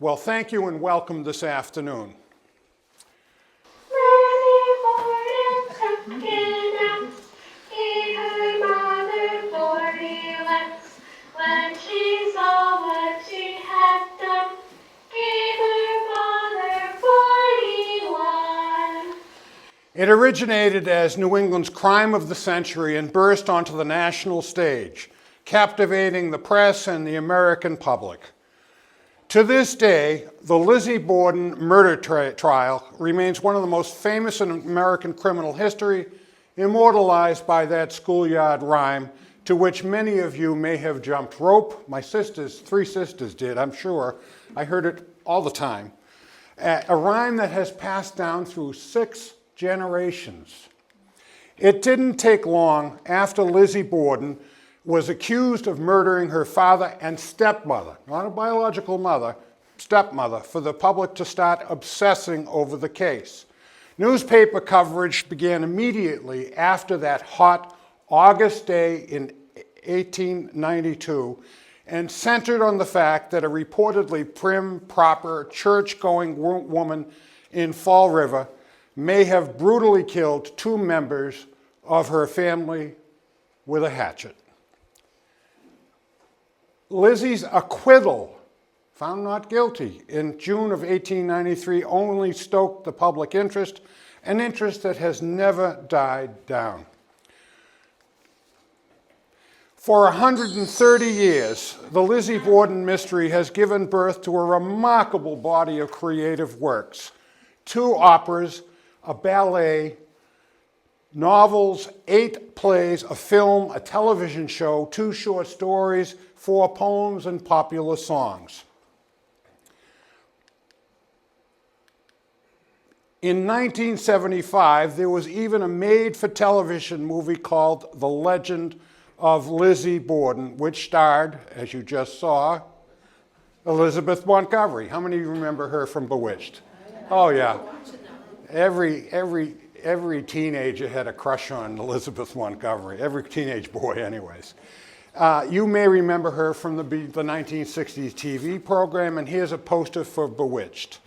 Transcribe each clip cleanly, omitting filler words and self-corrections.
Well, thank you and welcome this afternoon. Lizzie Borden took an axe, gave her mother 40 whacks. When she saw what she had done, gave her mother 41. It originated as New England's crime of the century and burst onto the national stage, captivating the press and the American public. To this day, the Lizzie Borden murder trial remains one of the most famous in American criminal history, immortalized by that schoolyard rhyme to which many of you may have jumped rope. My three sisters did, I'm sure. I heard it all the time. A rhyme that has passed down through 6 generations. It didn't take long after Lizzie Borden was accused of murdering her father and stepmother, not a biological mother, stepmother, for the public to start obsessing over the case. Newspaper coverage began immediately after that hot August day in 1892 and centered on the fact that a reportedly prim, proper, church-going woman in Fall River may have brutally killed 2 members of her family with a hatchet. Lizzie's acquittal, found not guilty, in June of 1893 only stoked the public interest, an interest that has never died down. For 130 years, the Lizzie Borden mystery has given birth to a remarkable body of creative works: 2 operas, a ballet, novels, 8 plays, a film, a television show, 2 short stories, 4 poems, and popular songs. In 1975, there was even a made-for-television movie called The Legend of Lizzie Borden, which starred, as you just saw, Elizabeth Montgomery. How many of you remember her from Bewitched? Oh, yeah. Every teenager had a crush on Elizabeth Montgomery, every teenage boy anyways. You may remember her from the 1960s TV program, and here's a poster for Bewitched.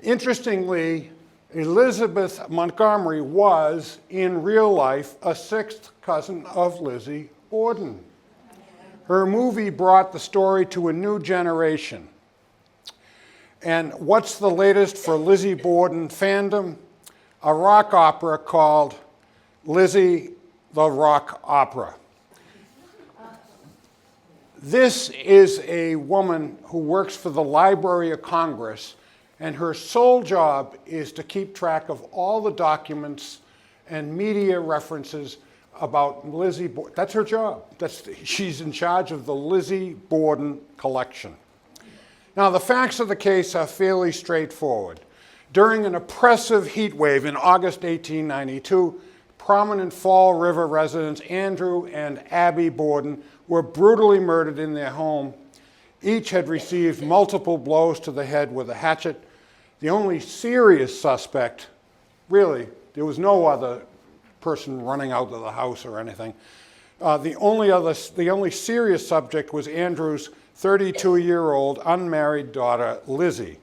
Interestingly, Elizabeth Montgomery was, in real life, a 6th cousin of Lizzie Borden. Her movie brought the story to a new generation. And what's the latest for Lizzie Borden fandom? A rock opera called Lizzie the Rock Opera. This is a woman who works for the Library of Congress, and her sole job is to keep track of all the documents and media references about Lizzie Borden. That's her job. She's in charge of the Lizzie Borden collection. Now, the facts of the case are fairly straightforward. During an oppressive heat wave in August 1892, prominent Fall River residents Andrew and Abby Borden were brutally murdered in their home. Each had received multiple blows to the head with a hatchet. The only serious suspect, really, there was no other person running out of the house or anything. The only serious subject was Andrew's 32-year-old unmarried daughter, Lizzie,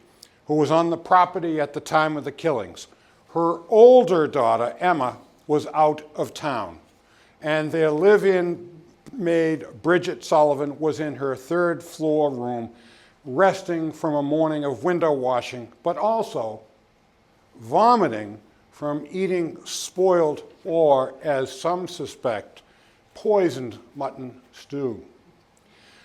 who was on the property at the time of the killings. Her older daughter, Emma, was out of town, and their live-in maid, Bridget Sullivan, was in her 3rd floor room, resting from a morning of window washing, but also vomiting from eating spoiled or, as some suspect, poisoned mutton stew.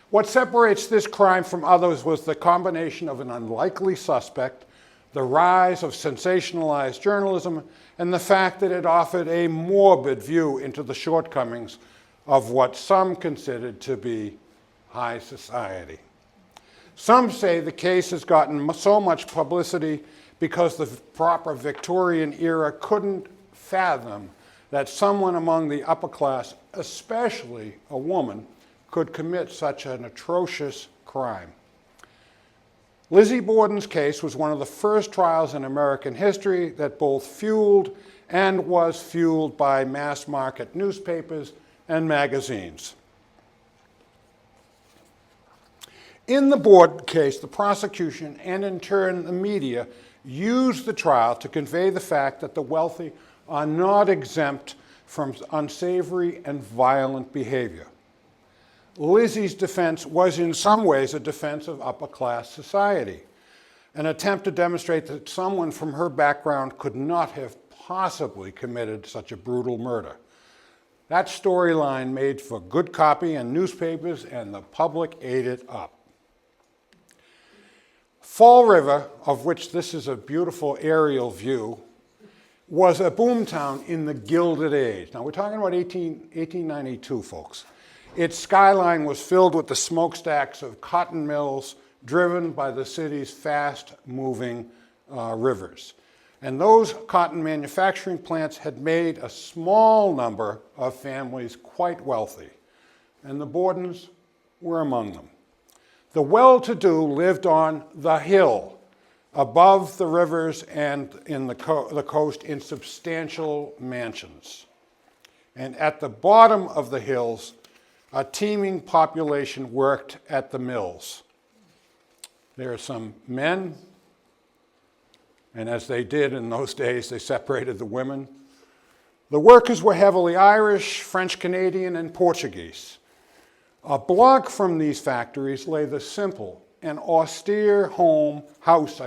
What separates this crime from others was the combination of an unlikely suspect, the rise of sensationalized journalism, and the fact that it offered a morbid view into the shortcomings of what some considered to be high society. Some say the case has gotten so much publicity because the proper Victorian era couldn't fathom that someone among the upper class, especially a woman, could commit such an atrocious crime. Lizzie Borden's case was one of the first trials in American history that both fueled and was fueled by mass market newspapers and magazines. In the Borden case, the prosecution and in turn the media used the trial to convey the fact that the wealthy are not exempt from unsavory and violent behavior. Lizzie's defense was in some ways a defense of upper-class society, an attempt to demonstrate that someone from her background could not have possibly committed such a brutal murder. That storyline made for good copy in newspapers, and the public ate it up. Fall River, of which this is a beautiful aerial view, was a boomtown in the Gilded Age. Now, we're talking about 1892, folks. Its skyline was filled with the smokestacks of cotton mills driven by the city's fast-moving rivers. And those cotton manufacturing plants had made a small number of families quite wealthy, and the Bordens were among them. The well-to-do lived on the hill, above the rivers and in the coast in substantial mansions. And at the bottom of the hills, a teeming population worked at the mills. There are some men, and as they did in those days, they separated the women. The workers were heavily Irish, French Canadian, and Portuguese. A block from these factories lay the simple and austere house,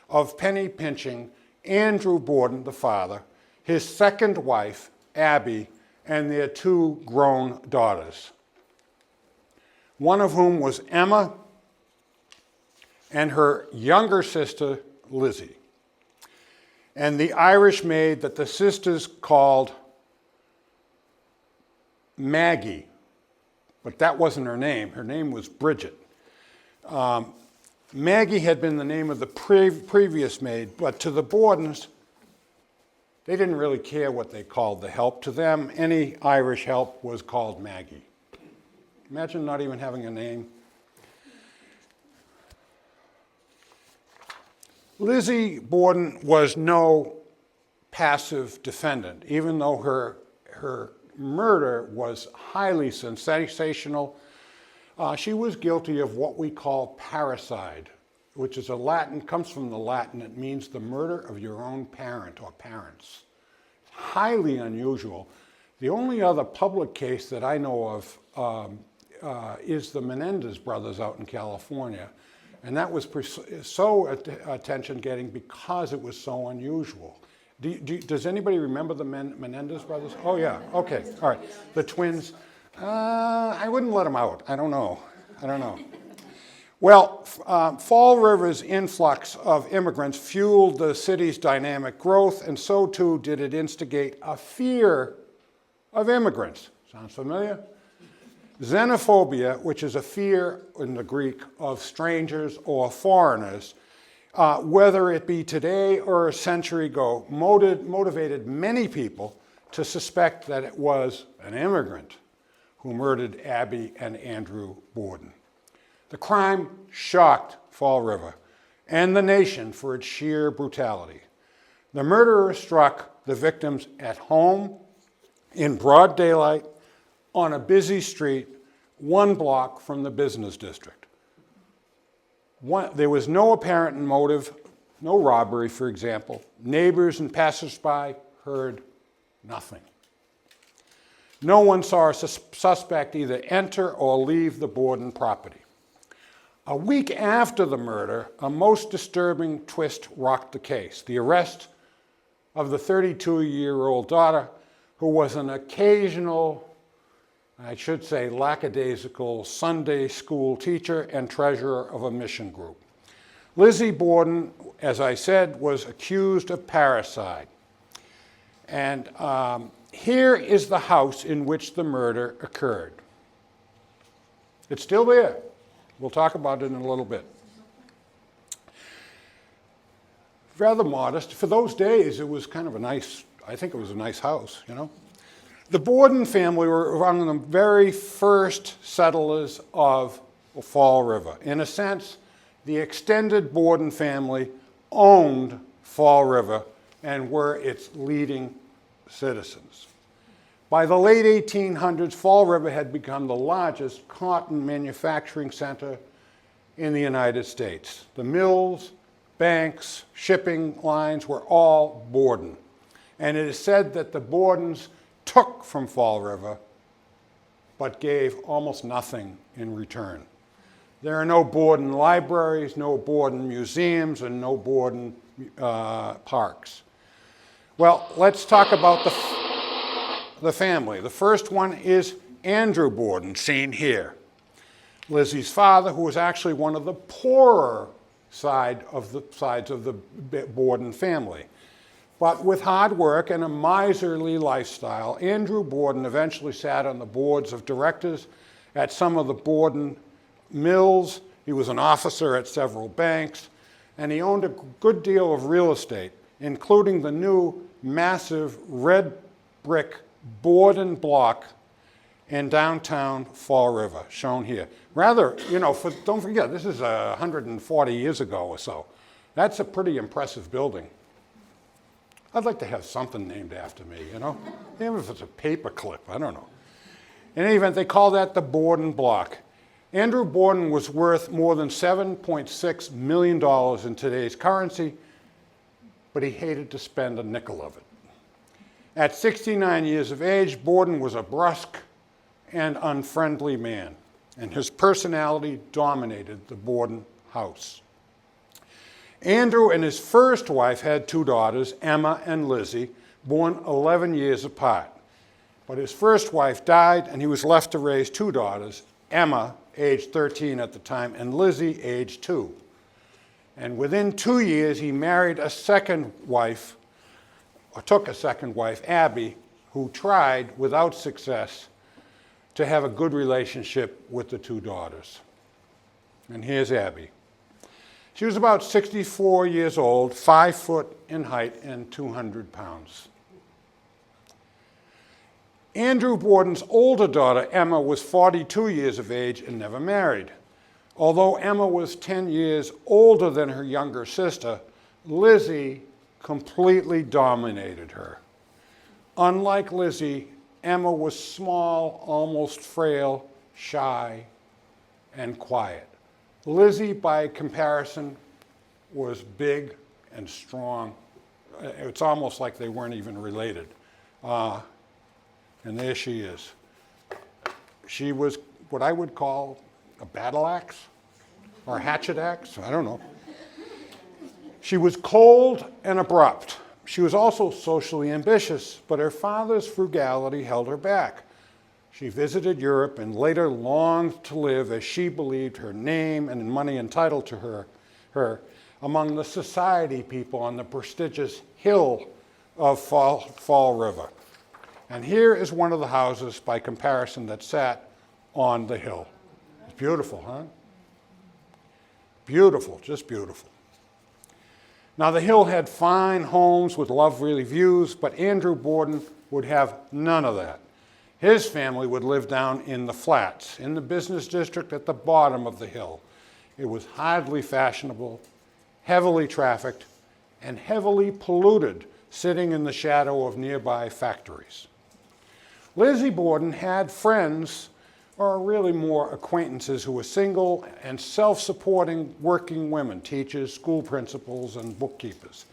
of penny-pinching Andrew Borden, the father, his second wife, Abby, and their two grown daughters, one of whom was Emma and her younger sister, Lizzie, and the Irish maid that the sisters called Maggie, but that wasn't her name. Her name was Bridget. Maggie had been the name of the previous maid, but to the Bordens, they didn't really care what they called the help. To them, any Irish help was called Maggie. Imagine not even having a name. Lizzie Borden was no passive defendant, even though her murder was highly sensational. She was guilty of what we call parricide, which is comes from the Latin. It means the murder of your own parent or parents. Highly unusual. The only other public case that I know of is the Menendez brothers out in California. And that was so attention-getting because it was so unusual. Does anybody remember the Menendez brothers? Oh, yeah. Okay. All right. The twins. I wouldn't let them out. I don't know. Well, Fall River's influx of immigrants fueled the city's dynamic growth, and so too did it instigate a fear of immigrants. Sounds familiar? Xenophobia, which is a fear in the Greek of strangers or foreigners, whether it be today or a century ago, motivated many people to suspect that it was an immigrant who murdered Abby and Andrew Borden. The crime shocked Fall River and the nation for its sheer brutality. The murderer struck the victims at home, in broad daylight, on a busy street, 1 block from the business district. There was no apparent motive, no robbery, for example. Neighbors and passersby heard nothing. No one saw a suspect either enter or leave the Borden property. A week after the murder, a most disturbing twist rocked the case: the arrest of the 32-year-old daughter, who was an occasional, I should say lackadaisical, Sunday school teacher and treasurer of a mission group. Lizzie Borden, as I said, was accused of parricide. And here is the house in which the murder occurred. It's still there. We'll talk about it in a little bit. Rather modest. For those days, it was kind of a nice house, you know. The Borden family were one of the very first settlers of Fall River. In a sense, the extended Borden family owned Fall River and were its leading citizens. By the late 1800s, Fall River had become the largest cotton manufacturing center in the United States. The mills, banks, shipping lines were all Borden. And it is said that the Bordens took from Fall River, but gave almost nothing in return. There are no Borden libraries, no Borden museums, and no Borden parks. Well, let's talk about the family. The first one is Andrew Borden, seen here. Lizzie's father, who was actually one of the poorer sides of the Borden family. But with hard work and a miserly lifestyle, Andrew Borden eventually sat on the boards of directors at some of the Borden mills. He was an officer at several banks, and he owned a good deal of real estate, including the new massive red brick Borden block in downtown Fall River, shown here. Rather, don't forget, this is 140 years ago or so. That's a pretty impressive building. I'd like to have something named after me, even if it's a paperclip, I don't know. In any event, they call that the Borden block. Andrew Borden was worth more than $7.6 million in today's currency, but he hated to spend a nickel of it. At 69 years of age, Borden was a brusque and unfriendly man, and his personality dominated the Borden house. Andrew and his first wife had two daughters, Emma and Lizzie, born 11 years apart. But his first wife died, and he was left to raise two daughters, Emma, age 13 at the time, and Lizzie, age 2. And within 2 years, he married a second wife, or took a second wife, Abby, who tried, without success, to have a good relationship with the two daughters. And here's Abby. She was about 64 years old, 5 foot in height, and 200 pounds. Andrew Borden's older daughter, Emma, was 42 years of age and never married. Although Emma was 10 years older than her younger sister, Lizzie completely dominated her. Unlike Lizzie, Emma was small, almost frail, shy, and quiet. Lizzie, by comparison, was big and strong. It's almost like they weren't even related. And there she is. She was what I would call a battle axe or a hatchet axe, I don't know. She was cold and abrupt. She was also socially ambitious, but her father's frugality held her back. She visited Europe and later longed to live as she believed her name and money entitled to her among the society people on the prestigious hill of Fall River. And here is one of the houses, by comparison, that sat on the hill. It's beautiful, huh? Beautiful, just beautiful. Now, the hill had fine homes with lovely views, but Andrew Borden would have none of that. His family would live down in the flats, in the business district at the bottom of the hill. It was hardly fashionable, heavily trafficked, and heavily polluted, sitting in the shadow of nearby factories. Lizzie Borden had friends, or really more acquaintances, who were single and self-supporting working women, teachers, school principals, and bookkeepers.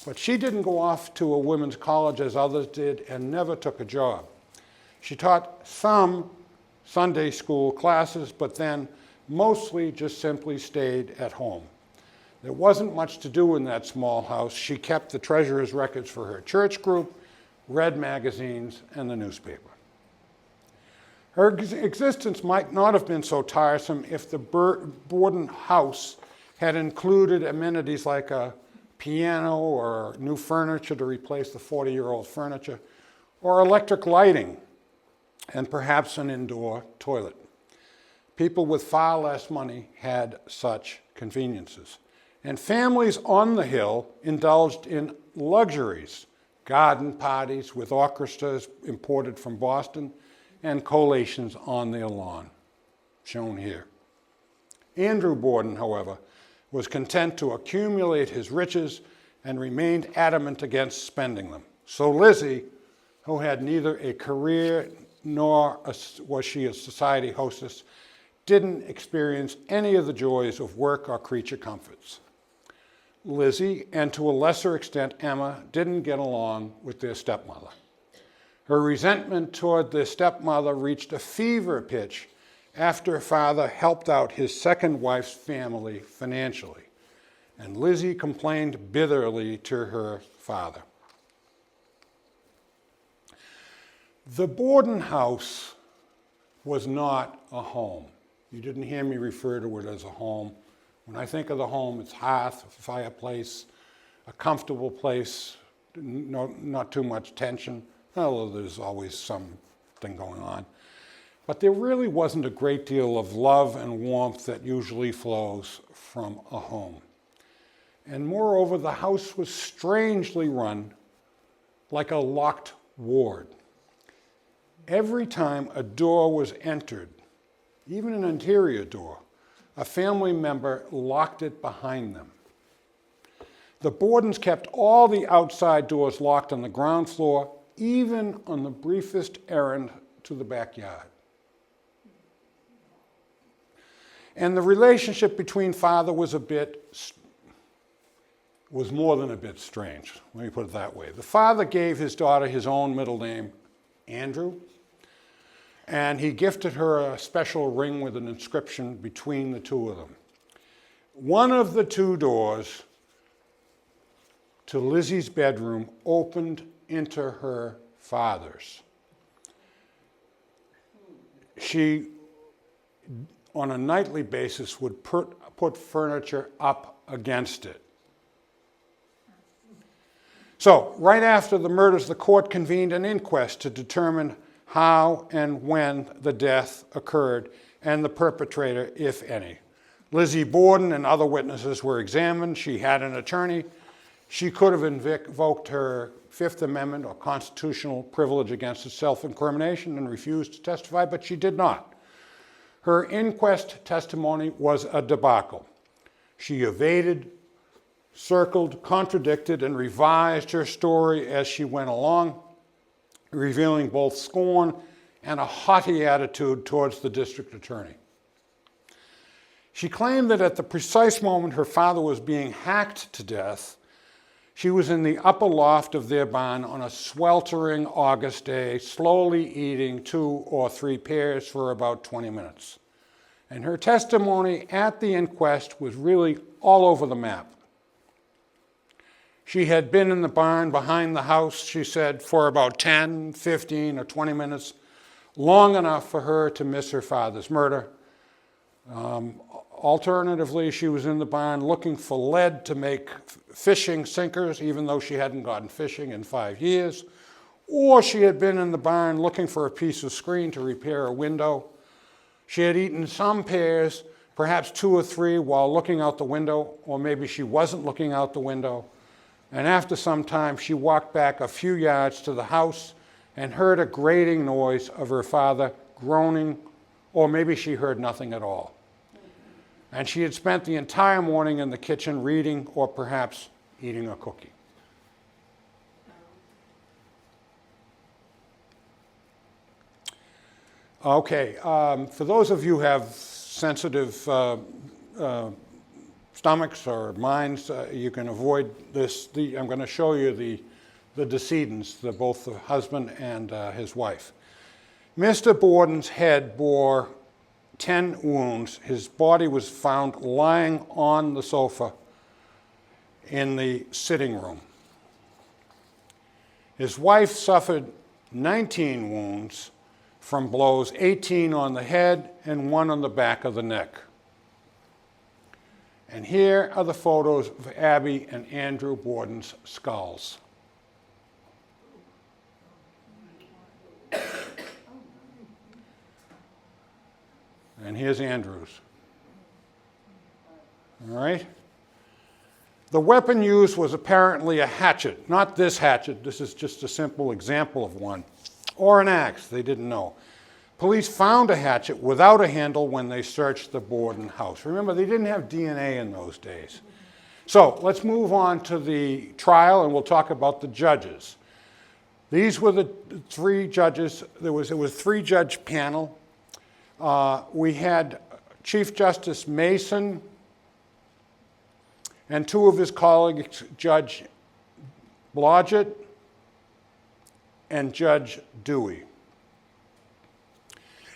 But she didn't go off to a women's college as others did and never took a job. She taught some Sunday school classes, but then mostly just simply stayed at home. There wasn't much to do in that small house. She kept the treasurer's records for her church group, read magazines, and the newspaper. Her existence might not have been so tiresome if the Borden house had included amenities like a piano or new furniture to replace the 40-year-old furniture, or electric lighting, and perhaps an indoor toilet. People with far less money had such conveniences. And families on the hill indulged in luxuries, garden parties with orchestras imported from Boston, and collations on their lawn, shown here. Andrew Borden, however, was content to accumulate his riches and remained adamant against spending them. So Lizzie, who had neither a career nor was she a society hostess, didn't experience any of the joys of work or creature comforts. Lizzie, and to a lesser extent Emma, didn't get along with their stepmother. Her resentment toward their stepmother reached a fever pitch after her father helped out his second wife's family financially, and Lizzie complained bitterly to her father. The Borden house was not a home. You didn't hear me refer to it as a home. When I think of the home, it's hearth, fireplace, a comfortable place, not too much tension, although there's always something going on. But there really wasn't a great deal of love and warmth that usually flows from a home. And moreover, the house was strangely run like a locked ward. Every time a door was entered, even an interior door, a family member locked it behind them. The Bordens kept all the outside doors locked on the ground floor, even on the briefest errand to the backyard. And the relationship between father was more than a bit strange. Let me put it that way. The father gave his daughter his own middle name, Andrew, and he gifted her a special ring with an inscription between the two of them. One of the two doors to Lizzie's bedroom opened into her father's. She, on a nightly basis, would put furniture up against it. So, right after the murders, the court convened an inquest to determine how and when the death occurred and the perpetrator, if any. Lizzie Borden and other witnesses were examined. She had an attorney. She could have invoked her Fifth Amendment or constitutional privilege against self-incrimination and refused to testify, but she did not. Her inquest testimony was a debacle. She evaded, circled, contradicted, and revised her story as she went along, revealing both scorn and a haughty attitude towards the district attorney. She claimed that at the precise moment her father was being hacked to death, she was in the upper loft of their barn on a sweltering August day, slowly eating 2 or 3 pears for about 20 minutes. And her testimony at the inquest was really all over the map. She had been in the barn behind the house, she said, for about 10, 15, or 20 minutes, long enough for her to miss her father's murder. Alternatively, she was in the barn looking for lead to make fishing sinkers, even though she hadn't gone fishing in 5 years. Or she had been in the barn looking for a piece of screen to repair a window. She had eaten some pears, perhaps 2 or 3, while looking out the window, or maybe she wasn't looking out the window. And after some time, she walked back a few yards to the house and heard a grating noise of her father groaning, or maybe she heard nothing at all. And she had spent the entire morning in the kitchen reading or perhaps eating a cookie. Okay, for those of you who have sensitive stomachs or minds, you can avoid this. I'm going to show you the decedents, both the husband and his wife. Mr. Borden's head bore 10 wounds. His body was found lying on the sofa in the sitting room. His wife suffered 19 wounds from blows, 18 on the head and 1 on the back of the neck. And here are the photos of Abby and Andrew Borden's skulls. And here's Andrew's. All right? The weapon used was apparently a hatchet. Not this hatchet. This is just a simple example of one. Or an axe. They didn't know. Police found a hatchet without a handle when they searched the Borden house. Remember, they didn't have DNA in those days. So let's move on to the trial, and we'll talk about the judges. These were the 3 judges. It was a 3-judge panel. We had Chief Justice Mason, and two of his colleagues, Judge Blodgett and Judge Dewey.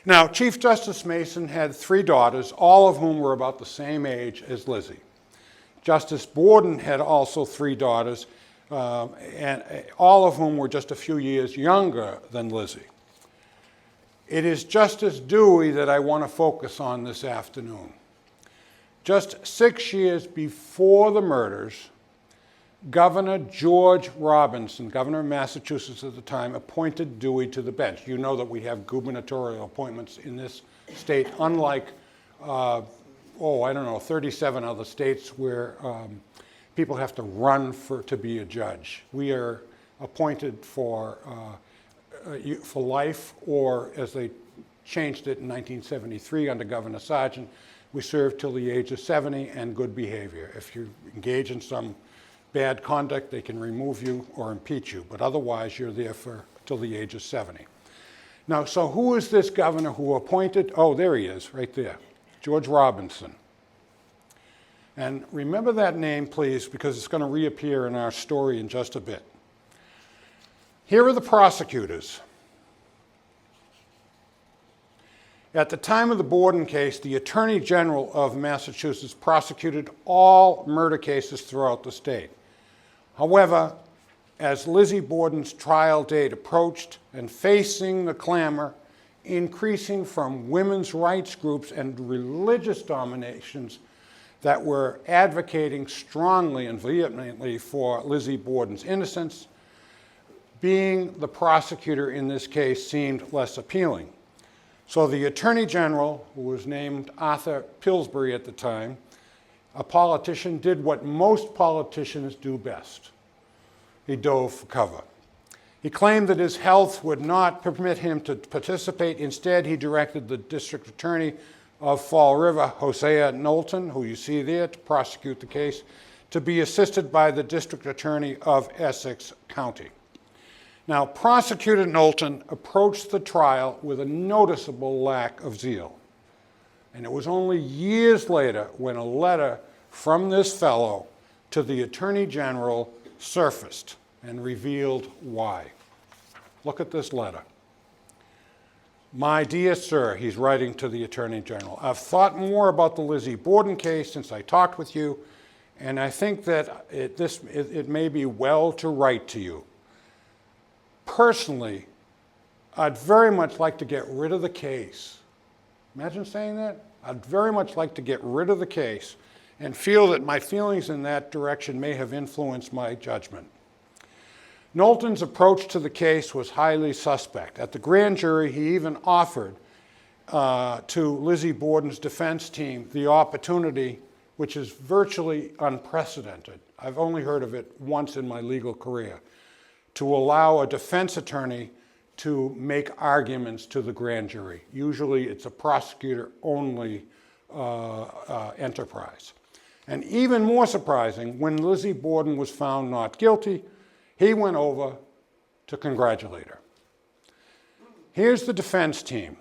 Now, Chief Justice Mason had three daughters, all of whom were about the same age as Lizzie. Justice Borden had also three daughters, and all of whom were just a few years younger than Lizzie. It is Justice Dewey that I want to focus on this afternoon. Just 6 years before the murders, Governor George Robinson, governor of Massachusetts at the time, appointed Dewey to the bench. You know that we have gubernatorial appointments in this state, unlike, 37 other states where people have to run to be a judge. We are appointed for life, or as they changed it in 1973 under Governor Sargent, we serve till the age of 70 and good behavior. If you engage in some bad conduct, they can remove you or impeach you, but otherwise you're there till the age of 70. Now, so who is this governor who appointed? Oh, there he is, right there, George Robinson. And remember that name, please, because it's going to reappear in our story in just a bit. Here are the prosecutors. At the time of the Borden case, the Attorney General of Massachusetts prosecuted all murder cases throughout the state. However, as Lizzie Borden's trial date approached and facing the clamor increasing from women's rights groups and religious dominations that were advocating strongly and vehemently for Lizzie Borden's innocence, being the prosecutor in this case seemed less appealing. So the Attorney General, who was named Arthur Pillsbury at the time, a politician, did what most politicians do best. He dove for cover. He claimed that his health would not permit him to participate. Instead, he directed the district attorney of Fall River, Hosea Knowlton, who you see there, to prosecute the case, to be assisted by the district attorney of Essex County. Now, Prosecutor Knowlton approached the trial with a noticeable lack of zeal. And it was only years later when a letter from this fellow to the Attorney General surfaced and revealed why. Look at this letter. My dear sir, he's writing to the Attorney General, I've thought more about the Lizzie Borden case since I talked with you, and I think that it may be well to write to you. Personally, I'd very much like to get rid of the case. Imagine saying that? I'd very much like to get rid of the case and feel that my feelings in that direction may have influenced my judgment. Knowlton's approach to the case was highly suspect. At the grand jury, he even offered to Lizzie Borden's defense team the opportunity, which is virtually unprecedented. I've only heard of it once in my legal career, to allow a defense attorney to make arguments to the grand jury. Usually it's a prosecutor-only enterprise. And even more surprising, when Lizzie Borden was found not guilty, he went over to congratulate her. Here's the defense team.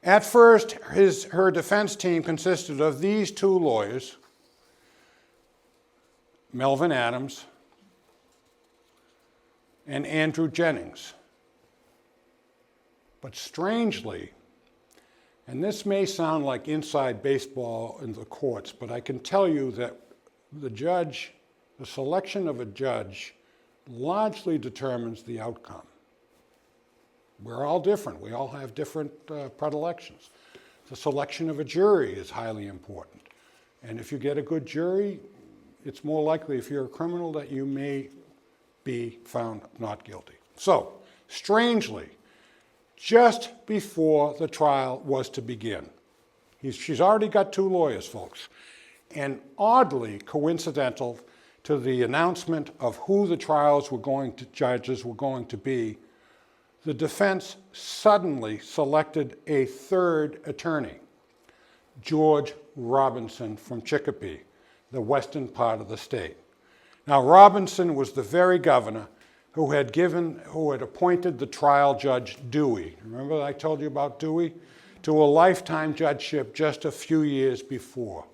At first, her defense team consisted of these two lawyers, Melvin Adams and Andrew Jennings. But strangely, and this may sound like inside baseball in the courts, but I can tell you that the selection of a judge largely determines the outcome. We're all different. We all have different predilections. The selection of a jury is highly important. And if you get a good jury, it's more likely, if you're a criminal, that you may be found not guilty. So, strangely, just before the trial was to begin, she's already got two lawyers, folks, and oddly coincidental to the announcement of who the judges were going to be, the defense suddenly selected a third attorney, George Robinson from Chicopee, the western part of the state. Now, Robinson was the very governor who had appointed the trial judge Dewey. Remember I told you about Dewey? to a lifetime judgeship just a few years before.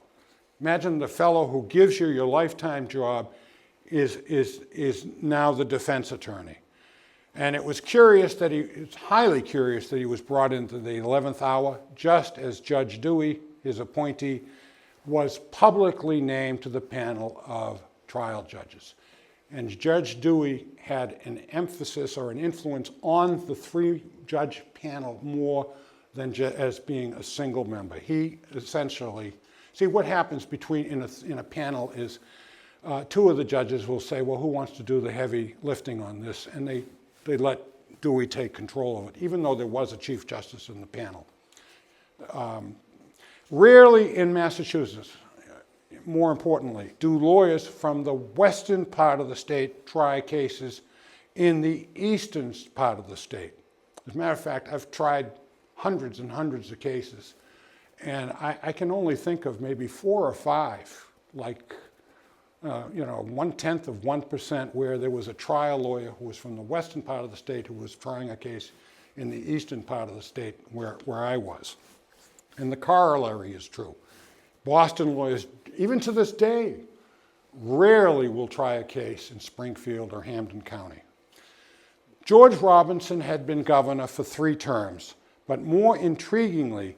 Imagine the fellow who gives you your lifetime job is now the defense attorney. And it's highly curious that he was brought into the 11th hour, just as Judge Dewey, his appointee, was publicly named to the panel of trial judges. And Judge Dewey had an emphasis or an influence on the three-judge panel more than as being a single member. He essentially, see what happens in a panel is two of the judges will say, well, who wants to do the heavy lifting on this? And they let Dewey take control of it, even though there was a Chief Justice in the panel. Rarely in Massachusetts, more importantly, do lawyers from the western part of the state try cases in the eastern part of the state. As a matter of fact, I've tried hundreds and hundreds of cases, and I can only think of maybe 4 or 5, like 0.1% where there was a trial lawyer who was from the western part of the state who was trying a case in the eastern part of the state where I was. And the corollary is true. Boston lawyers, even to this day, rarely will try a case in Springfield or Hampden County. George Robinson had been governor for 3 terms, but more intriguingly,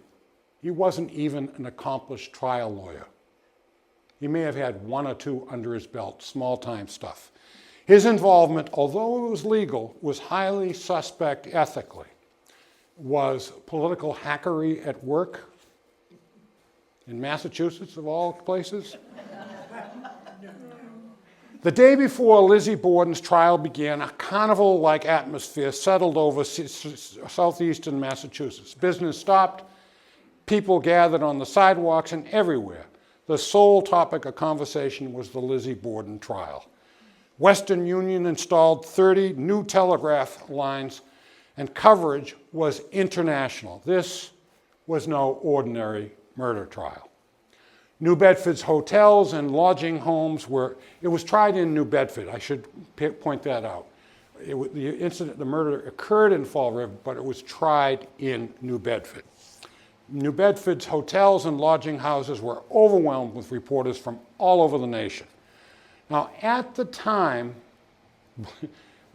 he wasn't even an accomplished trial lawyer. He may have had 1 or 2 under his belt, small-time stuff. His involvement, although it was legal, was highly suspect ethically. Was political hackery at work in Massachusetts, of all places? The day before Lizzie Borden's trial began, a carnival-like atmosphere settled over southeastern Massachusetts. Business stopped, people gathered on the sidewalks and everywhere. The sole topic of conversation was the Lizzie Borden trial. Western Union installed 30 new telegraph lines, and coverage was international. This was no ordinary murder trial. New Bedford's hotels and lodging homes it was tried in New Bedford. I should point that out. The murder occurred in Fall River, but it was tried in New Bedford. New Bedford's hotels and lodging houses were overwhelmed with reporters from all over the nation. Now, at the time,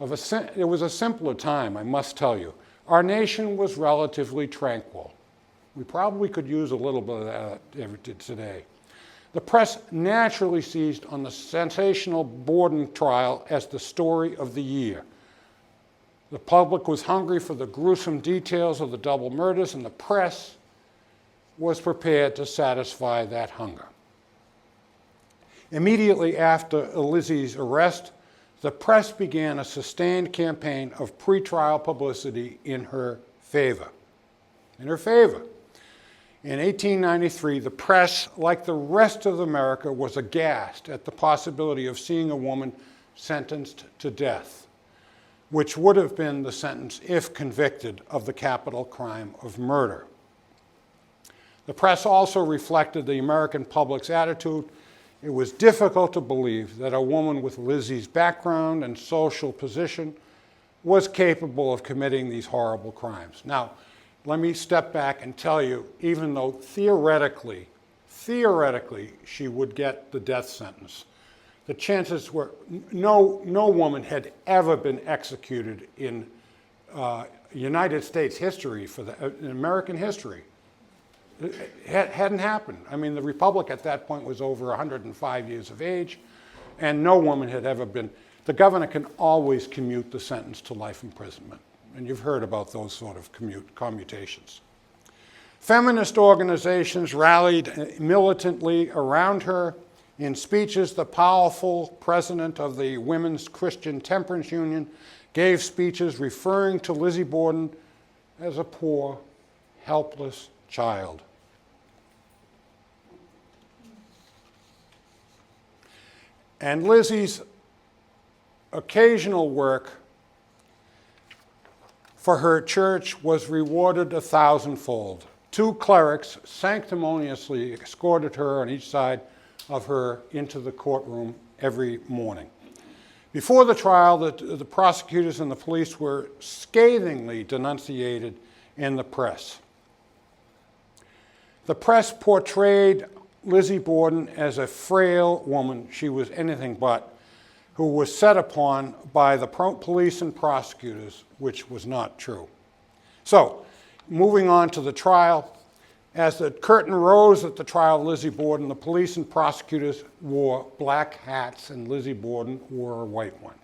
it was a simpler time, I must tell you. Our nation was relatively tranquil. We probably could use a little bit of that today. The press naturally seized on the sensational Borden trial as the story of the year. The public was hungry for the gruesome details of the double murders, and the press was prepared to satisfy that hunger. Immediately after Lizzie's arrest, the press began a sustained campaign of pretrial publicity in her favor. In 1893, the press, like the rest of America, was aghast at the possibility of seeing a woman sentenced to death, which would have been the sentence if convicted of the capital crime of murder. The press also reflected the American public's attitude. It was difficult to believe that a woman with Lizzie's background and social position was capable of committing these horrible crimes. Now, let me step back and tell you, even though theoretically, she would get the death sentence, the chances were no woman had ever been executed in United States history, in American history. It hadn't happened. I mean, the Republic at that point was over 105 years of age, and no woman had ever been. The governor can always commute the sentence to life imprisonment, and you've heard about those sort of commutations. Feminist organizations rallied militantly around her. In speeches, the powerful president of the Women's Christian Temperance Union gave speeches referring to Lizzie Borden as a poor, helpless child. And Lizzie's occasional work for her church was rewarded 1,000-fold. 2 clerics sanctimoniously escorted her on each side of her into the courtroom every morning. Before the trial, the prosecutors and the police were scathingly denunciated in the press. The press portrayed Lizzie Borden as a frail woman, she was anything but, who was set upon by the police and prosecutors, which was not true. So, moving on to the trial, as the curtain rose at the trial of Lizzie Borden, the police and prosecutors wore black hats and Lizzie Borden wore a white one.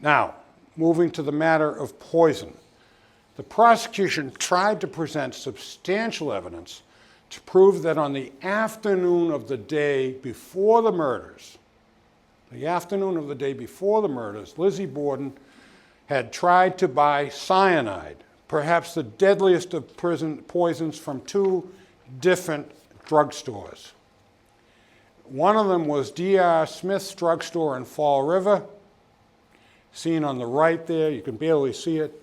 Now, moving to the matter of poison. The prosecution tried to present substantial evidence to prove that on the afternoon of the day before the murders, Lizzie Borden had tried to buy cyanide, perhaps the deadliest of poisons, from two different drugstores. One of them was D.R. Smith's drugstore in Fall River, seen on the right there, you can barely see it,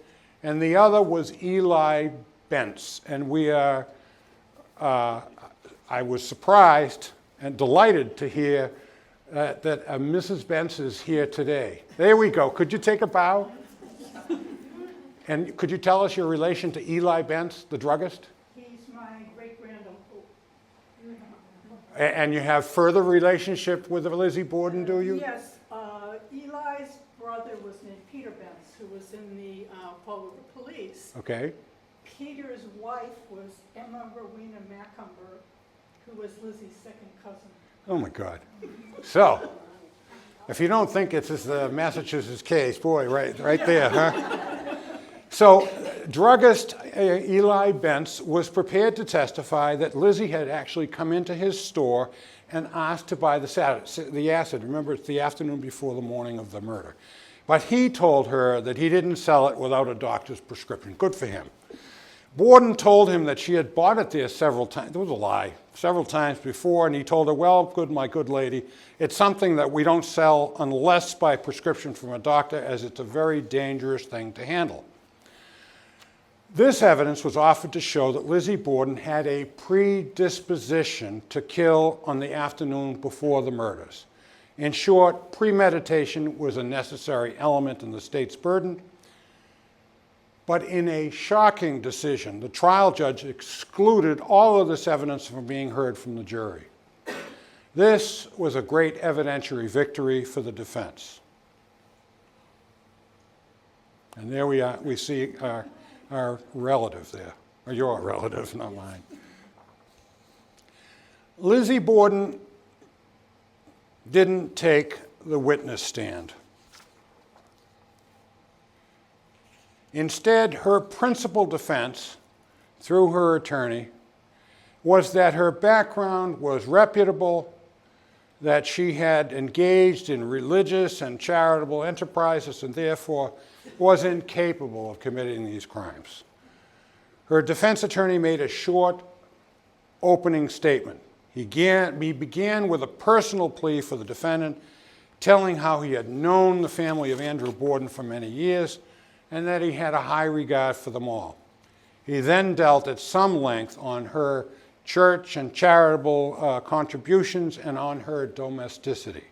and the other was Eli Bent's. And I was surprised and delighted to hear that Mrs. Bent's is here today. There we go. Could you take a bow? And could you tell us your relation to Eli Bent's, the druggist? He's my great-granduncle. And you have further relationship with Lizzie Borden, do you? Yes. Eli's brother was named Peter Bent's, who was in the Fall River Police. Okay. Peter's wife was Emma Rowena Macumber, who was Lizzie's second cousin. Oh my God. So, if you don't think it's the Massachusetts case, boy, right there, huh? So, druggist Eli Bent's was prepared to testify that Lizzie had actually come into his store and asked to buy the acid. Remember, it's the afternoon before the morning of the murder. But he told her that he didn't sell it without a doctor's prescription. Good for him. Borden told him that she had bought it there several times. It was a lie. Several times before, and he told her, well, my good lady, it's something that we don't sell unless by prescription from a doctor, as it's a very dangerous thing to handle. This evidence was offered to show that Lizzie Borden had a predisposition to kill on the afternoon before the murders. In short, premeditation was a necessary element in the state's burden. But in a shocking decision, the trial judge excluded all of this evidence from being heard from the jury. This was a great evidentiary victory for the defense. And there we are. We see our relative there, or your relative, not mine. Lizzie Borden didn't take the witness stand. Instead, her principal defense, through her attorney, was that her background was reputable, that she had engaged in religious and charitable enterprises and therefore was incapable of committing these crimes. Her defense attorney made a short opening statement. He began with a personal plea for the defendant, telling how he had known the family of Andrew Borden for many years and that he had a high regard for them all. He then dealt at some length on her church and charitable contributions and on her domesticity.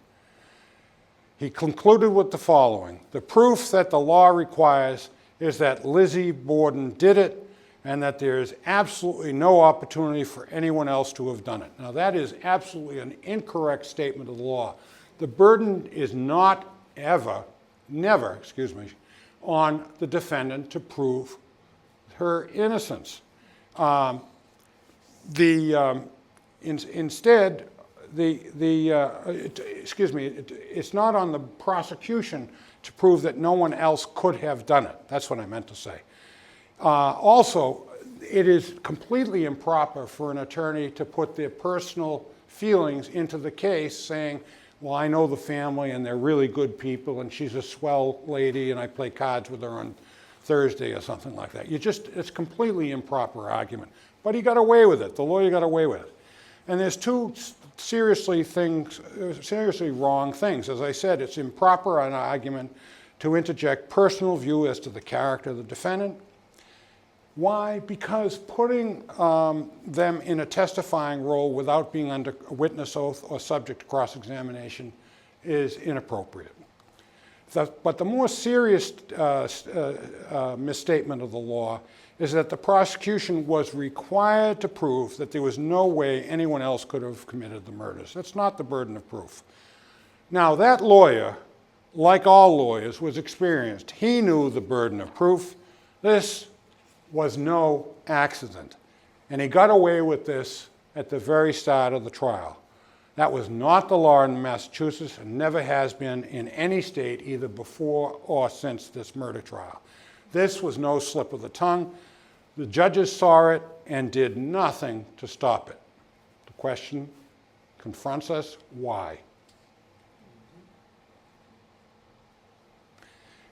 He concluded with the following: the proof that the law requires is that Lizzie Borden did it and that there is absolutely no opportunity for anyone else to have done it. Now that is absolutely an incorrect statement of the law. The burden is not never, on the defendant to prove her innocence. Instead, it's not on the prosecution to prove that no one else could have done it. That's what I meant to say. Also, it is completely improper for an attorney to put their personal feelings into the case, saying, well, I know the family and they're really good people and she's a swell lady and I play cards with her on Thursday or something like that. It's completely improper argument. But he got away with it. The lawyer got away with it. And there's two seriously wrong things. As I said, it's improper an argument to interject personal view as to the character of the defendant. Why? Because putting them in a testifying role without being under a witness oath or subject to cross-examination is inappropriate. But the more serious misstatement of the law is that the prosecution was required to prove that there was no way anyone else could have committed the murders. That's not the burden of proof. Now, that lawyer, like all lawyers, was experienced. He knew the burden of proof. This was no accident. And he got away with this at the very start of the trial. That was not the law in Massachusetts and never has been in any state either before or since this murder trial. This was no slip of the tongue. The judges saw it and did nothing to stop it. The question confronts us, why?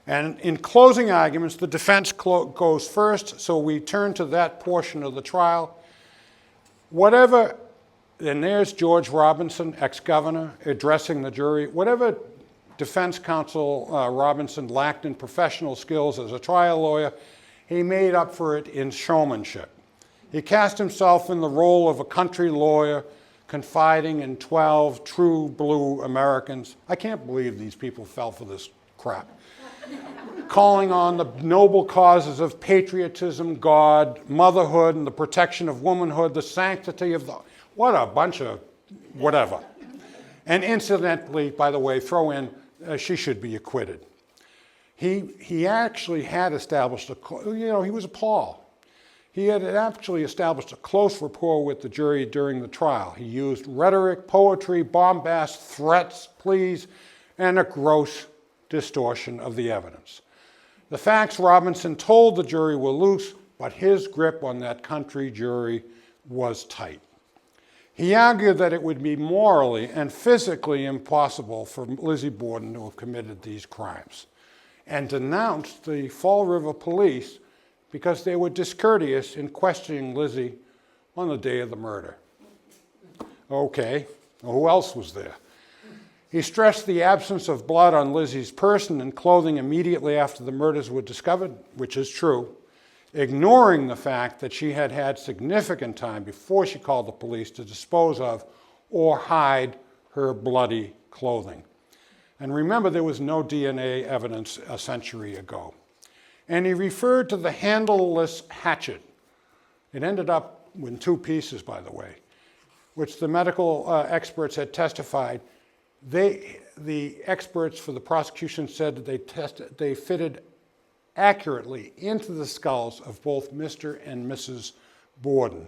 And in closing arguments, the defense goes first, so we turn to that portion of the trial. And there's George Robinson, ex-governor, addressing the jury. Whatever defense counsel Robinson lacked in professional skills as a trial lawyer, he made up for it in showmanship. He cast himself in the role of a country lawyer, confiding in 12 true blue Americans. I can't believe these people fell for this crap. Calling on the noble causes of patriotism, God, motherhood, and the protection of womanhood, the sanctity of the... What a bunch of whatever. And incidentally, by the way, throw in, she should be acquitted. He actually had established he was a Paul. He had actually established a close rapport with the jury during the trial. He used rhetoric, poetry, bombast, threats, pleas, and a gross distortion of the evidence. The facts Robinson told the jury were loose, but his grip on that country jury was tight. He argued that it would be morally and physically impossible for Lizzie Borden to have committed these crimes, and denounced the Fall River police because they were discourteous in questioning Lizzie on the day of the murder. Okay, well, who else was there? He stressed the absence of blood on Lizzie's person and clothing immediately after the murders were discovered, which is true, ignoring the fact that she had had significant time before she called the police to dispose of or hide her bloody clothing. And remember, there was no DNA evidence a century ago. And he referred to the handleless hatchet. It ended up in 2 pieces, by the way, which the medical experts had testified. The experts for the prosecution said that they fitted accurately into the skulls of both Mr. and Mrs. Borden.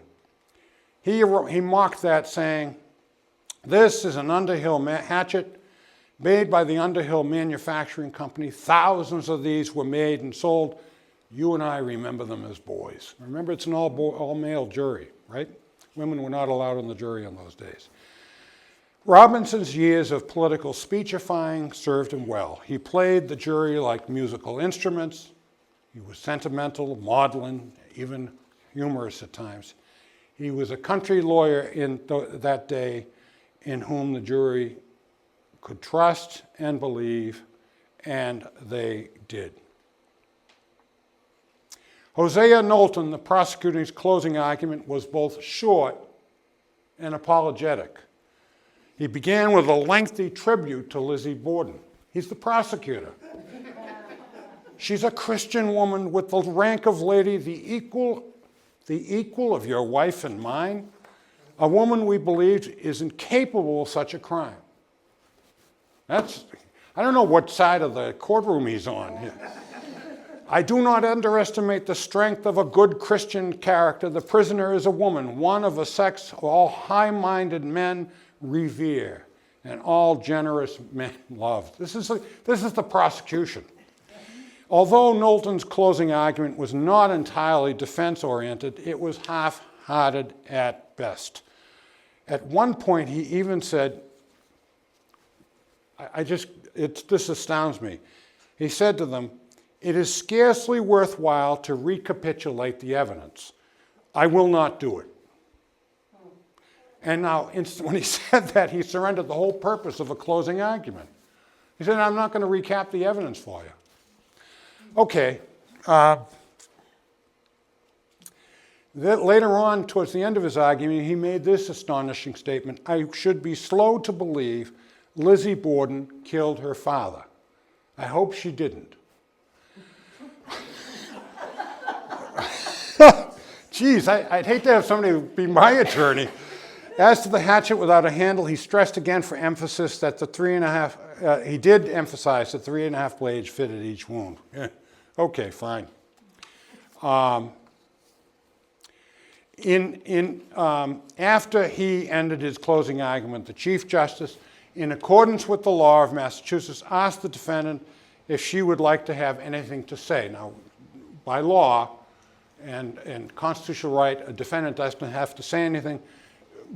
He mocked that, saying, "This is an Underhill hatchet made by the Underhill Manufacturing Company. Thousands of these were made and sold. You and I remember them as boys." Remember, it's an all-male jury, right? Women were not allowed on the jury in those days. Robinson's years of political speechifying served him well. He played the jury like musical instruments. He was sentimental, maudlin, even humorous at times. He was a country lawyer in that day in whom the jury could trust and believe, and they did. Hosea Knowlton, the prosecutor's closing argument, was both short and apologetic. He began with a lengthy tribute to Lizzie Borden. He's the prosecutor. She's a Christian woman with the rank of lady, the equal of your wife and mine, a woman we believed is incapable of such a crime. I don't know what side of the courtroom he's on here. I do not underestimate the strength of a good Christian character. The prisoner is a woman, one of a sex all high-minded men revere and all generous men love. This is the prosecution. Although Knowlton's closing argument was not entirely defense-oriented, it was half-hearted at best. At one point, he even said, this astounds me. He said to them, "It is scarcely worthwhile to recapitulate the evidence. I will not do it." And now, when he said that, he surrendered the whole purpose of a closing argument. He said, "I'm not going to recap the evidence for you." Okay. Later on, towards the end of his argument, he made this astonishing statement: "I should be slow to believe Lizzie Borden killed her father. I hope she didn't." Geez, I'd hate to have somebody be my attorney. As to the hatchet without a handle, he stressed again for emphasis that the 3.5, he did emphasize that 3.5 blades fitted each wound. Okay, fine. After he ended his closing argument, the Chief Justice, in accordance with the law of Massachusetts, asked the defendant if she would like to have anything to say. Now, by law and constitutional right, a defendant doesn't have to say anything,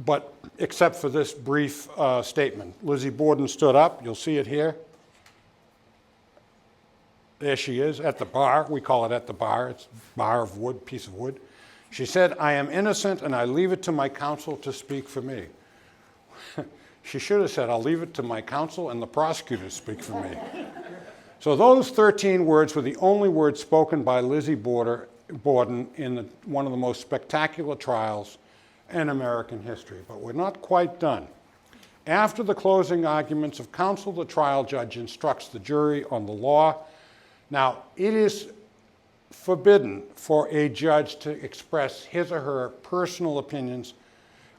but except for this brief statement. Lizzie Borden stood up. You'll see it here. There she is at the bar. We call it at the bar. It's a bar of wood, piece of wood. She said, "I am innocent and I leave it to my counsel to speak for me." She should have said, "I'll leave it to my counsel and the prosecutor to speak for me." So those 13 words were the only words spoken by Lizzie Borden in one of the most spectacular trials in American history. But we're not quite done. After the closing arguments of counsel, the trial judge instructs the jury on the law. Now, it is forbidden for a judge to express his or her personal opinions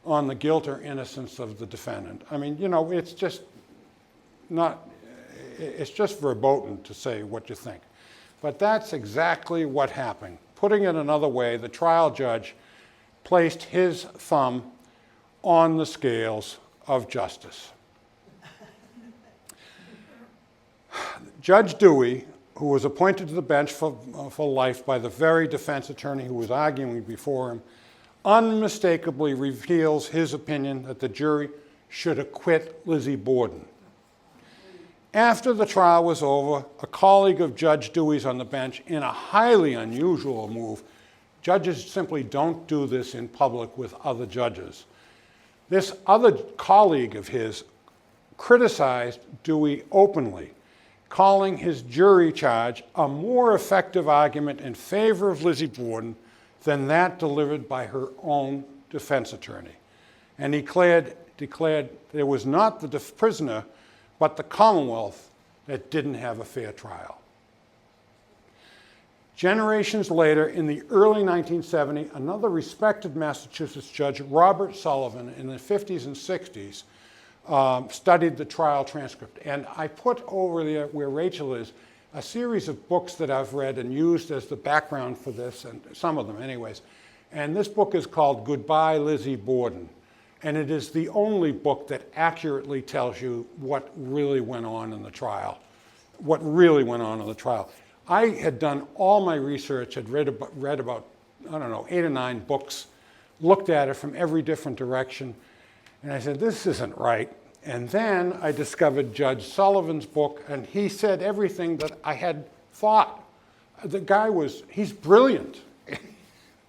on the guilt or innocence of the defendant. I mean, you know, it's just verboten to say what you think. But that's exactly what happened. Putting it another way, the trial judge placed his thumb on the scales of justice. Judge Dewey, who was appointed to the bench for life by the very defense attorney who was arguing before him, unmistakably reveals his opinion that the jury should acquit Lizzie Borden. After the trial was over, a colleague of Judge Dewey's on the bench, in a highly unusual move, judges simply don't do this in public with other judges. This other colleague of his criticized Dewey openly, calling his jury charge a more effective argument in favor of Lizzie Borden than that delivered by her own defense attorney. And he declared it was not the prisoner, but the Commonwealth that didn't have a fair trial. Generations later, in the early 1970s, another respected Massachusetts judge, Robert Sullivan, in the 50s and 60s, studied the trial transcript. And I put over there, where Rachel is, a series of books that I've read and used as the background for this, and some of them anyways. And this book is called Goodbye, Lizzie Borden. And it is the only book that accurately tells you what really went on in the trial. I had done all my research, had read about, I don't know, 8 or 9 books, looked at it from every different direction, and I said, this isn't right. And then I discovered Judge Sullivan's book, and he said everything that I had thought. The guy he's brilliant,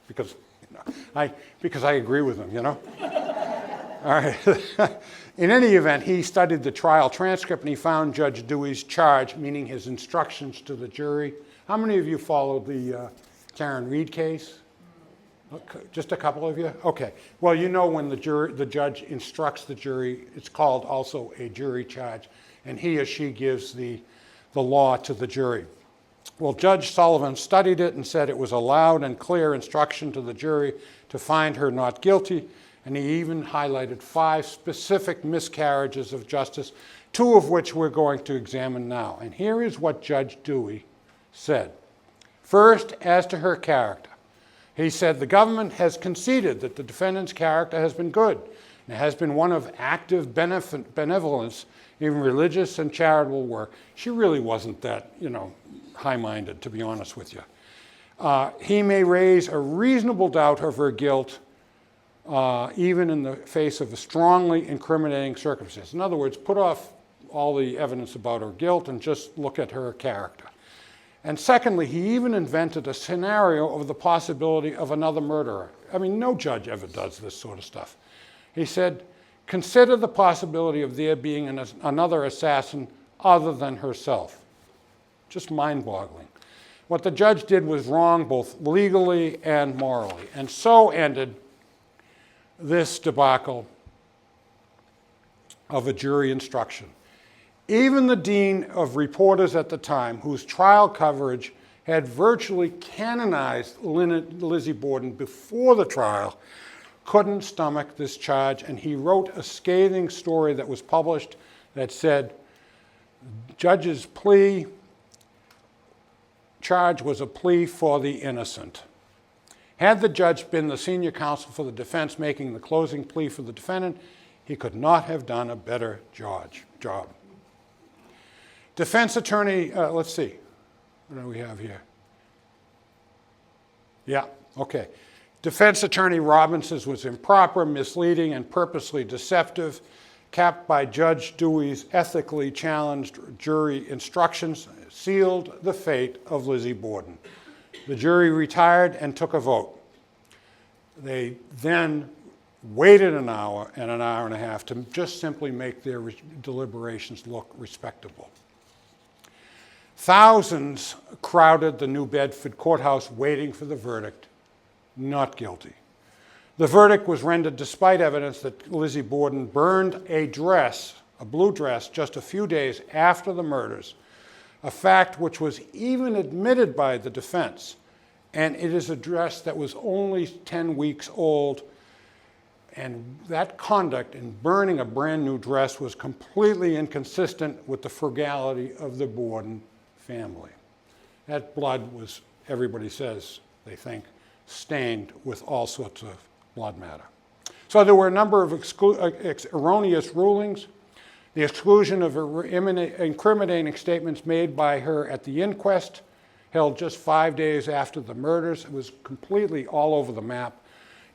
because I agree with him, you know? All right. In any event, he studied the trial transcript and he found Judge Dewey's charge, meaning his instructions to the jury. How many of you followed the Karen Reed case? Just a couple of you? Okay. Well, you know when the judge instructs the jury, it's called also a jury charge, and he or she gives the law to the jury. Well, Judge Sullivan studied it and said it was a loud and clear instruction to the jury to find her not guilty, and he even highlighted 5 specific miscarriages of justice, 2 of which we're going to examine now. And here is what Judge Dewey said. First, as to her character, he said, the government has conceded that the defendant's character has been good and has been one of active benevolence in religious and charitable work. She really wasn't that, high-minded, to be honest with you. He may raise a reasonable doubt of her guilt, even in the face of a strongly incriminating circumstance. In other words, put off all the evidence about her guilt and just look at her character. And secondly, he even invented a scenario of the possibility of another murderer. I mean, no judge ever does this sort of stuff. He said, consider the possibility of there being another assassin other than herself. Just mind-boggling. What the judge did was wrong both legally and morally. And so ended this debacle of a jury instruction. Even the dean of reporters at the time, whose trial coverage had virtually canonized Lizzie Borden before the trial, couldn't stomach this charge, and he wrote a scathing story that was published that said, judge's plea charge was a plea for the innocent. Had the judge been the senior counsel for the defense making the closing plea for the defendant, he could not have done a better job. Defense attorney, let's see, what do we have here? Yeah, okay. Defense attorney Robinson's was improper, misleading, and purposely deceptive, capped by Judge Dewey's ethically challenged jury instructions, sealed the fate of Lizzie Borden. The jury retired and took a vote. They then waited an hour and a half to just simply make their deliberations look respectable. Thousands crowded the New Bedford courthouse waiting for the verdict, not guilty. The verdict was rendered despite evidence that Lizzie Borden burned a dress, a blue dress, just a few days after the murders, a fact which was even admitted by the defense. And it is a dress that was only 10 weeks old, and that conduct in burning a brand new dress was completely inconsistent with the frugality of the Borden family. That blood was, everybody says, they think, stained with all sorts of blood matter. So there were a number of erroneous rulings. The exclusion of incriminating statements made by her at the inquest, held just 5 days after the murders. It was completely all over the map.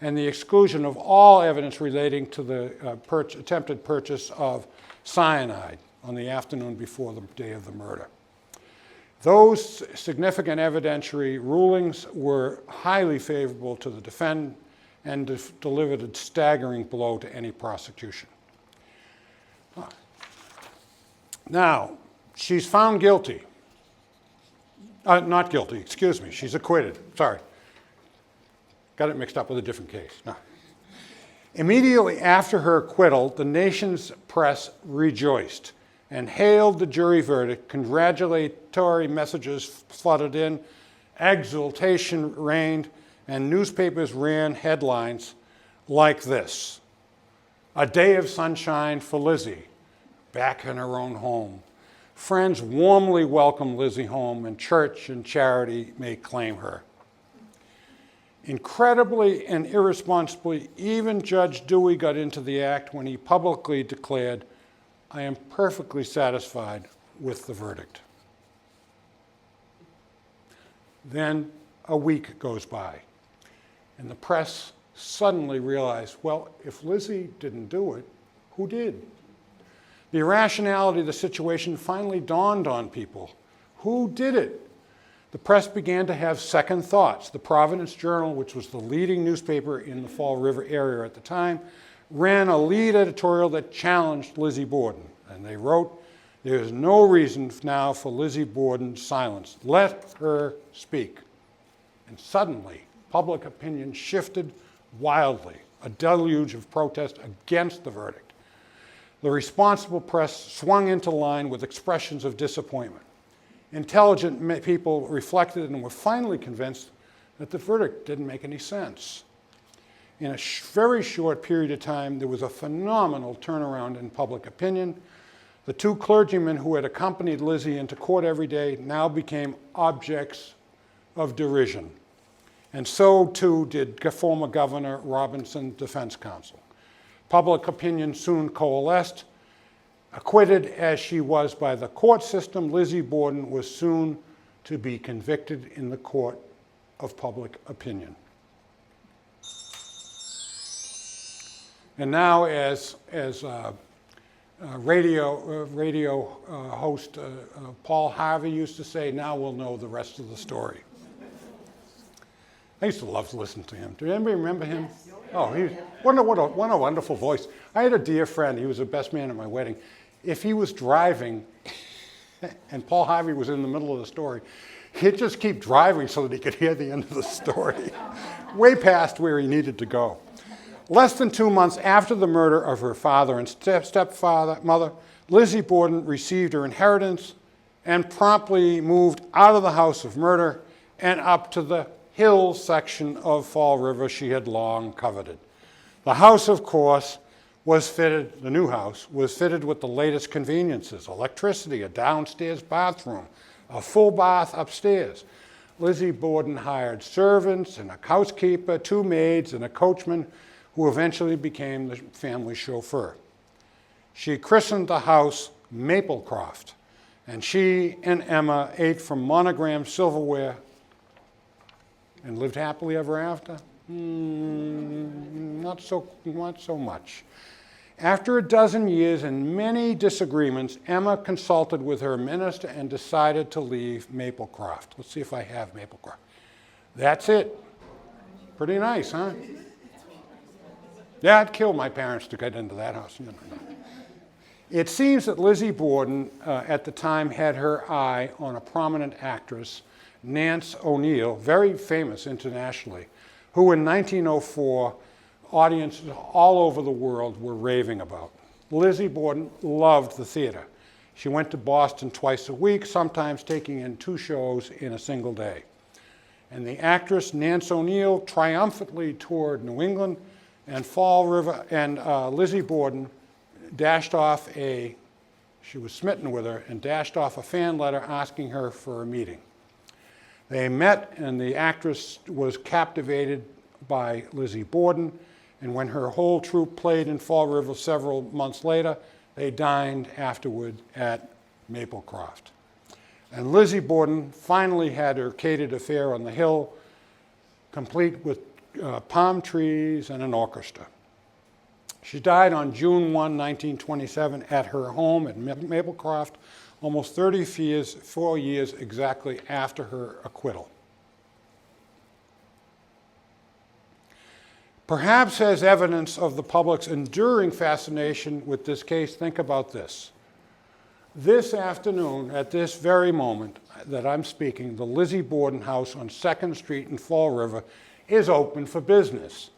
And the exclusion of all evidence relating to the attempted purchase of cyanide on the afternoon before the day of the murder. Those significant evidentiary rulings were highly favorable to the defendant and delivered a staggering blow to any prosecution. Now, she's found guilty. Not guilty, excuse me, she's acquitted, sorry. Got it mixed up with a different case. No. Immediately after her acquittal, the nation's press rejoiced and hailed the jury verdict. Congratulatory messages flooded in, exultation reigned, and newspapers ran headlines like this: "A day of sunshine for Lizzie, back in her own home. Friends warmly welcome Lizzie home, and church and charity may claim her." Incredibly and irresponsibly, even Judge Dewey got into the act when he publicly declared, "I am perfectly satisfied with the verdict." Then a week goes by, and the press suddenly realized, well, if Lizzie didn't do it, who did? The irrationality of the situation finally dawned on people. Who did it? The press began to have second thoughts. The Providence Journal, which was the leading newspaper in the Fall River area at the time, ran a lead editorial that challenged Lizzie Borden. And they wrote, "There is no reason now for Lizzie Borden's silence. Let her speak." And suddenly, public opinion shifted wildly, a deluge of protest against the verdict. The responsible press swung into line with expressions of disappointment. Intelligent people reflected and were finally convinced that the verdict didn't make any sense. In a very short period of time, there was a phenomenal turnaround in public opinion. The two clergymen who had accompanied Lizzie into court every day now became objects of derision. And so too did former Governor Robinson, defense counsel. Public opinion soon coalesced. Acquitted as she was by the court system, Lizzie Borden was soon to be convicted in the court of public opinion. And now, as radio host Paul Harvey used to say, now we'll know the rest of the story. I used to love to listen to him. Do anybody remember him? Yes. Oh, what a wonderful voice. I had a dear friend. He was the best man at my wedding. If he was driving and Paul Harvey was in the middle of the story, he'd just keep driving so that he could hear the end of the story, way past where he needed to go. Less than 2 months after the murder of her father and stepmother, Lizzie Borden received her inheritance and promptly moved out of the house of murder and up to the hill section of Fall River she had long coveted. The house, of course, the new house, was fitted with the latest conveniences: electricity, a downstairs bathroom, a full bath upstairs. Lizzie Borden hired servants and a housekeeper, 2 maids, and a coachman who eventually became the family chauffeur. She christened the house Maplecroft, and she and Emma ate from monogrammed silverware and lived happily ever after? Not so much. After a dozen years and many disagreements, Emma consulted with her minister and decided to leave Maplecroft. Let's see if I have Maplecroft. That's it. Pretty nice, huh? Yeah, I'd kill my parents to get into that house. It seems that Lizzie Borden at the time had her eye on a prominent actress, Nance O'Neill, very famous internationally, who in 1904 audiences all over the world were raving about. Lizzie Borden loved the theater. She went to Boston twice a week, sometimes taking in 2 shows in a single day. And the actress Nance O'Neill triumphantly toured New England, and Fall River, and Lizzie Borden she was smitten with her, and dashed off a fan letter asking her for a meeting. They met, and the actress was captivated by Lizzie Borden, and when her whole troupe played in Fall River several months later, they dined afterward at Maplecroft. And Lizzie Borden finally had her catered affair on the hill, complete with palm trees and an orchestra. She died on June 1, 1927, at her home at Maplecroft, almost 4 years exactly after her acquittal. Perhaps as evidence of the public's enduring fascination with this case, think about this. This afternoon, at this very moment that I'm speaking, the Lizzie Borden house on 2nd Street in Fall River is open for business.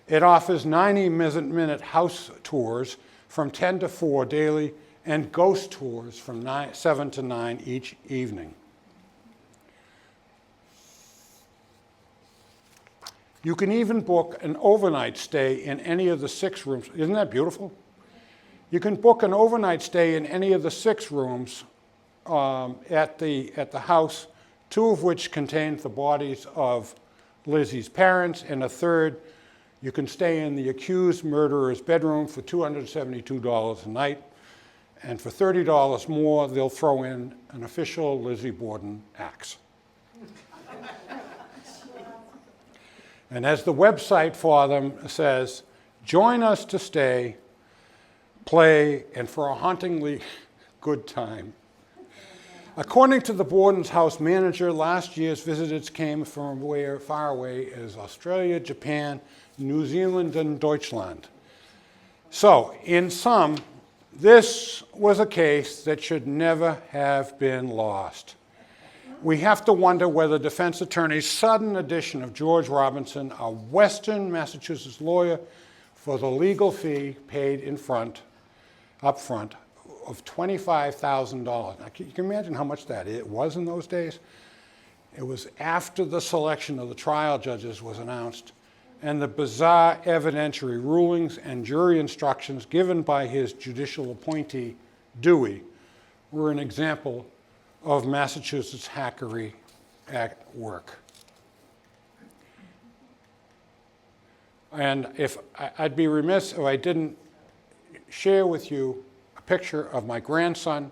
It offers 90-minute house tours from 10 to 4 daily and ghost tours from 7 to 9 each evening. You can even book an overnight stay in any of the 6 rooms. Isn't that beautiful? You can book an overnight stay in any of the 6 rooms at the house, 2 of which contain the bodies of Lizzie's parents, and a third you can stay in the accused murderer's bedroom for $272 a night, and for $30 more, they'll throw in an official Lizzie Borden axe. And as the website for them says, join us to stay, play, and for a hauntingly good time. According to the Borden's house manager, last year's visitors came from far away as Australia, Japan, New Zealand, and Deutschland. So, in sum, this was a case that should never have been lost. We have to wonder whether defense attorney's sudden addition of George Robinson, a Western Massachusetts lawyer, for the legal fee paid up front of $25,000. Now, you can imagine how much that it was in those days. It was after the selection of the trial judges was announced, and the bizarre evidentiary rulings and jury instructions given by his judicial appointee, Dewey, were an example of Massachusetts hackery at work. And I'd be remiss if I didn't share with you a picture of my grandson,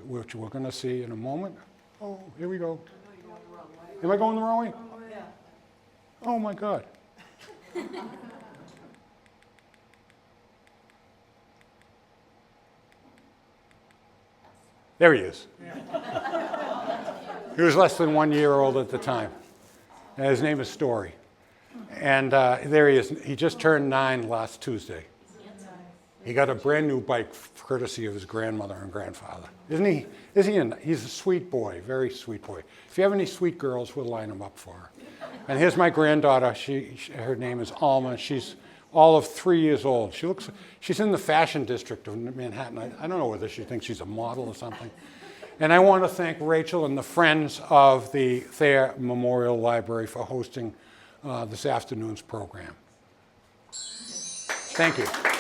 which we're going to see in a moment. Oh, here we go. Am I going the wrong way? Yeah. Oh my God. There he is. He was less than 1 year old at the time. And his name is Story. And there he is. He just turned 9 last Tuesday. He got a brand new bike courtesy of his grandmother and grandfather. Isn't he? He's a sweet boy, very sweet boy. If you have any sweet girls, we'll line them up for her. And here's my granddaughter. Her name is Alma. She's all of 3 years old. She's in the fashion district of Manhattan. I don't know whether she thinks she's a model or something. And I want to thank Rachel and the Friends of the Thayer Memorial Library for hosting this afternoon's program. Thank you.